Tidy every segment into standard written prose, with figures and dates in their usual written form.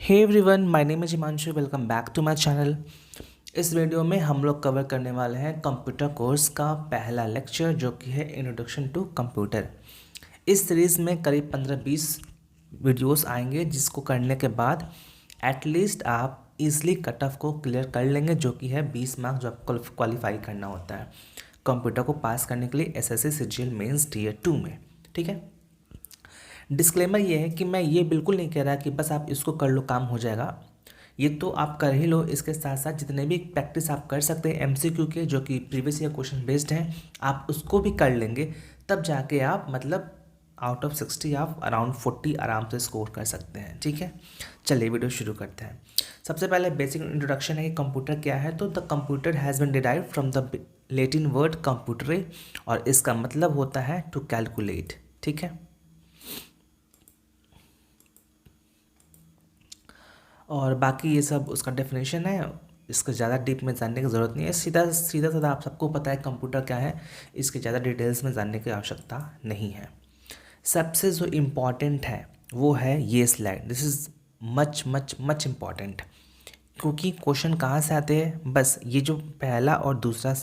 Hey everyone, my name is Himanshu. Welcome back to my channel. इस video में हम लोग कवर करने वाले हैं कंप्यूटर कोर्स का पहला लेक्चर जो कि है इंट्रोडक्शन टू कंप्यूटर। इस सीरीज़ में करीब 15-20 वीडियोस आएंगे जिसको करने के बाद एटलीस्ट आप इजली कट ऑफ को क्लियर कर लेंगे, जो कि है 20 मार्क्स जो आपको क्वालिफाई करना होता है कंप्यूटर को पास करने के लिए एसएससी सीजीएल मेंस टीयर 2 में। ठीक है, डिस्क्लेमर ये है कि मैं ये बिल्कुल नहीं कह रहा कि बस आप इसको कर लो काम हो जाएगा। ये तो आप कर ही लो, इसके साथ साथ जितने भी प्रैक्टिस आप कर सकते हैं एमसीक्यू के जो कि प्रीवियस ईयर क्वेश्चन बेस्ड हैं, आप उसको भी कर लेंगे, तब जाके आप मतलब आउट ऑफ 60 आप अराउंड 40 आराम से स्कोर कर सकते हैं। ठीक है, चलिए वीडियो शुरू करते हैं। सबसे पहले बेसिक इंट्रोडक्शन है कि कंप्यूटर क्या है। तो the computer has been derived from the Latin word computare, और इसका मतलब होता है टू कैलकुलेट। ठीक है, और बाकी ये सब उसका डेफिनेशन है, इसको ज़्यादा डीप में जानने की ज़रूरत नहीं है। सीधा सीधा साधा आप सबको पता है कंप्यूटर क्या है, इसके ज़्यादा डिटेल्स में जानने की आवश्यकता नहीं है। सबसे जो इम्पॉर्टेंट है वो है ये slide. This is much much much important, क्योंकि क्वेश्चन कहाँ से आते हैं, बस ये जो पहला और दूसरा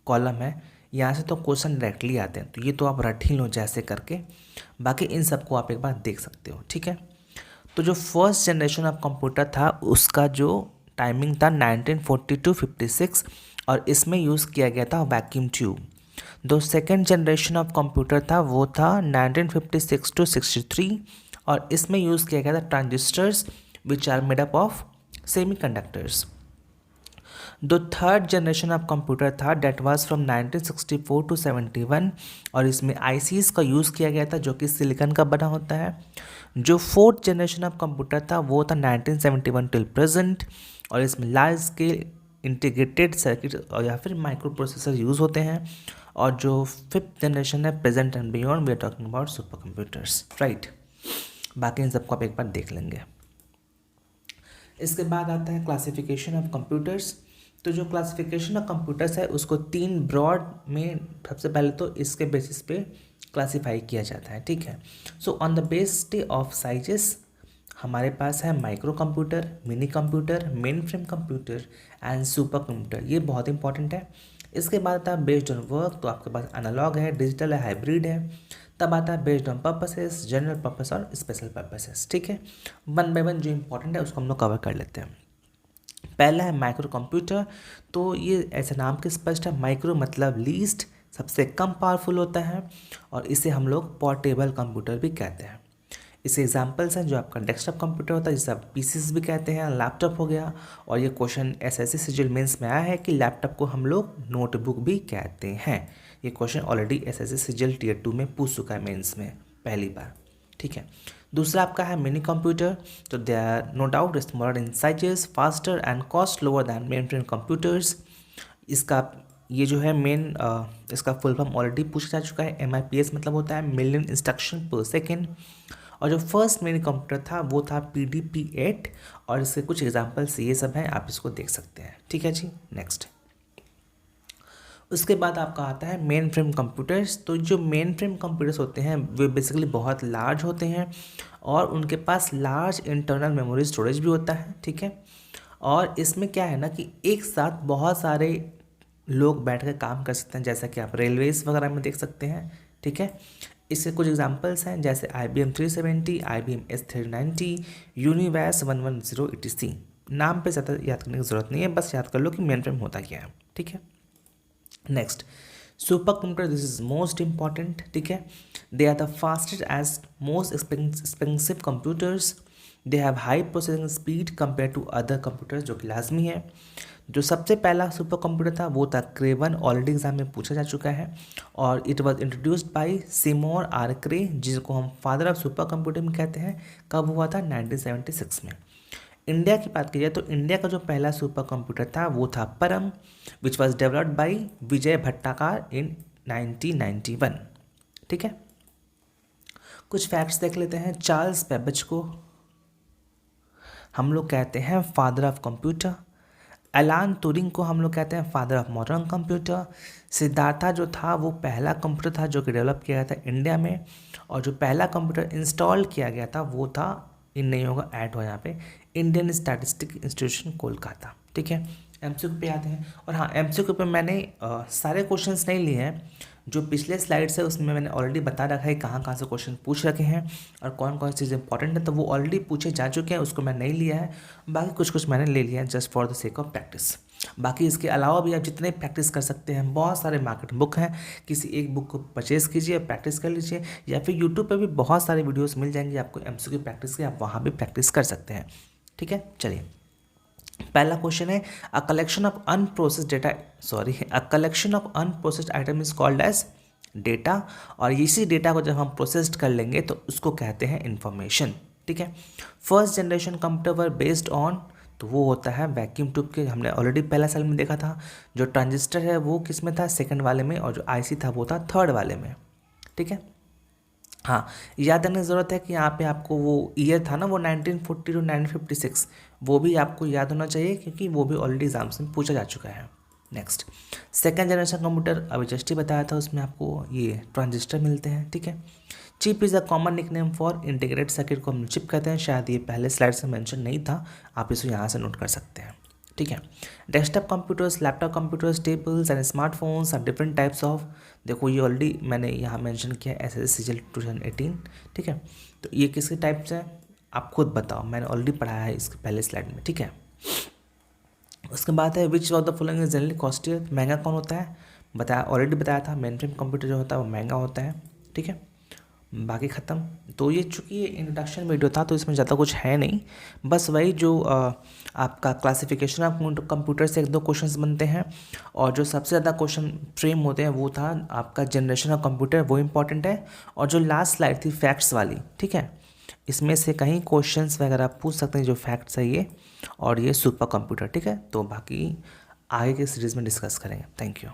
कॉलम है यहाँ से तो क्वेश्चन डायरेक्टली आते हैं, तो ये तो आप रट ही लो जैसे करके। बाकी इन सबको आप एक बार देख सकते हो। ठीक है, तो जो फर्स्ट जनरेशन ऑफ कंप्यूटर था उसका जो टाइमिंग था 1940 to 56, और इसमें यूज़ किया गया था वैक्यूम ट्यूब। जो सेकेंड जनरेशन ऑफ कंप्यूटर था वो था 1956 to 63, और इसमें यूज़ किया गया था transistors which are made up of semiconductors. जो थर्ड जनरेशन ऑफ कंप्यूटर था डेट वाज फ्रॉम 1964 to 71, और इसमें आईसीज का यूज़ किया गया था जो कि सिलिकॉन का बना होता है। जो फोर्थ जनरेशन ऑफ कंप्यूटर था वो था 1971 टिल प्रेजेंट, और इसमें लार्ज स्केल इंटीग्रेटेड सर्किट और या फिर माइक्रो प्रोसेसर यूज़ होते हैं। और जो फिफ्थ जनरेशन है present and beyond, we are talking about super computers, right. बाकी इन सबको आप एक बार देख लेंगे। इसके बाद आता है क्लासिफिकेशन ऑफ कंप्यूटर्स। तो जो क्लासिफिकेशन ऑफ कंप्यूटर्स है उसको तीन ब्रॉड में सबसे पहले तो इसके बेसिस पे क्लासिफाई किया जाता है। ठीक है, so on the basis of sizes हमारे पास है micro computer, mini computer, main frame computer and super computer. ये बहुत इंपॉर्टेंट है। इसके बाद आता है बेस्ड ऑन वर्क, तो आपके पास एनालॉग है, डिजिटल है, हाइब्रिड है। तब आता है based on purposes, general purpose और स्पेशल पर्पसेस। ठीक है, वन बाय वन जो इंपॉर्टेंट है उसको हम लोग कवर कर लेते हैं। पहला है माइक्रो कंप्यूटर। तो ये ऐसे नाम के स्पष्ट है, माइक्रो मतलब लीस्ट, सबसे कम पावरफुल होता है, और इसे हम लोग पोर्टेबल कंप्यूटर भी कहते हैं। इसके एग्जांपल्स हैं जो आपका डेस्कटॉप कंप्यूटर होता है जिसे आप पीसीस भी कहते हैं, लैपटॉप हो गया, और ये क्वेश्चन एसएससी सीजीएल मेंस में आया है कि लैपटॉप को हम लोग नोटबुक भी कहते हैं। ये question already SSC CGL tier 2 में पूछ चुका है मेंस में पहली बार। ठीक है, दूसरा आपका है मिनी कंप्यूटर। तो they are no doubt smaller in sizes, faster and cost lower than mainframe computers. इसका ये जो है मेन इसका फुल फॉर्म ऑलरेडी पूछा जा चुका है। MIPS मतलब होता है मिलियन इंस्ट्रक्शन पर सेकेंड। और जो फर्स्ट मिनी कंप्यूटर था वो था PDP-8, और इसके कुछ एग्जांपल्स ये सब हैं, आप इसको देख सकते हैं। ठीक है जी, नेक्स्ट। उसके बाद आपका आता है मेन फ्रेम कंप्यूटर्स। तो जो मेन फ्रेम कंप्यूटर्स होते हैं वे बेसिकली बहुत लार्ज होते हैं, और उनके पास लार्ज इंटरनल मेमोरी स्टोरेज भी होता है। ठीक है, और इसमें क्या है ना कि एक साथ बहुत सारे लोग बैठ कर काम कर सकते हैं, जैसा कि आप रेलवेज वगैरह में देख सकते हैं। ठीक है, इसके कुछ एग्जांपल्स हैं जैसे IBM 370, IBM S390, यूनिवैस 110 etc। नाम पे ज़्यादा याद करने की ज़रूरत नहीं है, बस याद कर लो कि मेन फ्रेम होता क्या है। ठीक है, next super computer. This is most important. ठीक है, they are the fastest as most expensive computers. They have high processing speed compare to other computers, जो कि लाजमी है। जो सबसे पहला सुपर कंप्यूटर था वो था क्रे 1, ऑलरेडी एग्जाम में पूछा जा चुका है, और it was introduced by Seymour R Cray, जिसको हम फादर ऑफ सुपर कंप्यूटिंग कहते हैं। कब हुआ था? 1976 में। इंडिया की बात की जाए तो इंडिया का जो पहला सुपर कंप्यूटर था वो था परम, विच वॉज डेवलप्ड बाई विजय भट्टाकार इन 1991। ठीक है, कुछ फैक्ट्स देख लेते हैं। चार्ल्स बेबेज को हम लोग कहते हैं फादर ऑफ कंप्यूटर। एलान ट्यूरिंग को हम लोग कहते हैं father of modern computer. Siddhartha जो था वो पहला कंप्यूटर था जो कि डेवलप किया गया था इंडिया में, और जो पहला कंप्यूटर इंस्टॉल किया गया था वो था इन नहीं होगा, ऐड हो यहाँ पे, इंडियन स्टैटिस्टिक इंस्टीट्यूशन कोलकाता। ठीक है, एमसीक्यू पे आते हैं। और हाँ, एमसीक्यू पे मैंने सारे क्वेश्चंस नहीं लिए हैं, जो पिछले स्लाइड्स है उसमें मैंने ऑलरेडी बता रखा है कहाँ कहाँ से क्वेश्चन पूछ रखे हैं और कौन कौन सी चीज़ें इंपॉर्टेंट है, तो वो ऑलरेडी पूछे जा चुके हैं, उसको मैं नहीं लिया है। बाकी कुछ कुछ मैंने ले लिया है just for the sake of practice. बाकी इसके अलावा भी आप जितने प्रैक्टिस कर सकते हैं, बहुत सारे मार्केट बुक हैं, किसी एक बुक को परचेज़ कीजिए, प्रैक्टिस कर लीजिए, या फिर यूट्यूब पे भी बहुत सारे वीडियोस मिल जाएंगे आपको एमसीक्यू प्रैक्टिस के, आप वहाँ भी प्रैक्टिस कर सकते हैं। ठीक है, चलिए पहला क्वेश्चन है, a collection of unprocessed item is called as data, और इसी डेटा को जब हम प्रोसेस्ड कर लेंगे तो उसको कहते हैं इंफॉर्मेशन। ठीक है, first generation computer were based on, तो वो होता है वैक्यूम ट्यूब के, हमने ऑलरेडी पहला साल में देखा था। जो ट्रांजिस्टर है वो किस में था, सेकंड वाले में, और जो आईसी था वो था थर्ड वाले में। ठीक है, हाँ, याद रखने की ज़रूरत है कि यहाँ पे आपको वो ईयर था ना, वो 1940 टू 1956, वो भी आपको याद होना चाहिए क्योंकि वो भी ऑलरेडी एग्जाम्स में पूछा जा चुका है। नेक्स्ट, सेकंड जनरेशन कंप्यूटर, अभी जस्ट ही बताया था, उसमें आपको ये ट्रांजिस्टर मिलते हैं। ठीक है, chip is a common nickname for integrated circuit को हम चिप कहते हैं, शायद ये पहले स्लाइड से मेंशन नहीं था, आप इसे यहाँ से नोट कर सकते हैं। ठीक है, desktop computers, laptop computers, tables and smartphones are different types of, देखो ये ऑलरेडी मैंने यहाँ मेंशन किया है SSCGL 2018। ठीक है, तो ये किसके टाइप्स हैं आप खुद बताओ, मैंने ऑलरेडी पढ़ाया है इसके पहले स्लाइड में। ठीक है, उसके बाद है which of the following is generally costlier, महंगा कौन होता है, बताया, ऑलरेडी बताया था, मेन फ्रेम कंप्यूटर जो होता है वो महंगा होता है। ठीक है, बाकी ख़त्म। तो ये चूँकि ये इंट्रोडक्शन वीडियो था तो इसमें ज़्यादा कुछ है नहीं, बस वही जो आपका क्लासिफिकेशन ऑफ कंप्यूटर से एक दो क्वेश्चंस बनते हैं, और जो सबसे ज़्यादा क्वेश्चन फ्रेम होते हैं वो था आपका जनरेशन ऑफ कंप्यूटर, वो इम्पॉर्टेंट है। और जो लास्ट स्लाइड थी फैक्ट्स वाली, ठीक है, इसमें से कहीं क्वेश्चंस वगैरह आप पूछ सकते हैं जो फैक्ट्स है ये, और ये सुपर कंप्यूटर। ठीक है, तो बाकी आगे के सीरीज़ में डिस्कस करेंगे। Thank you.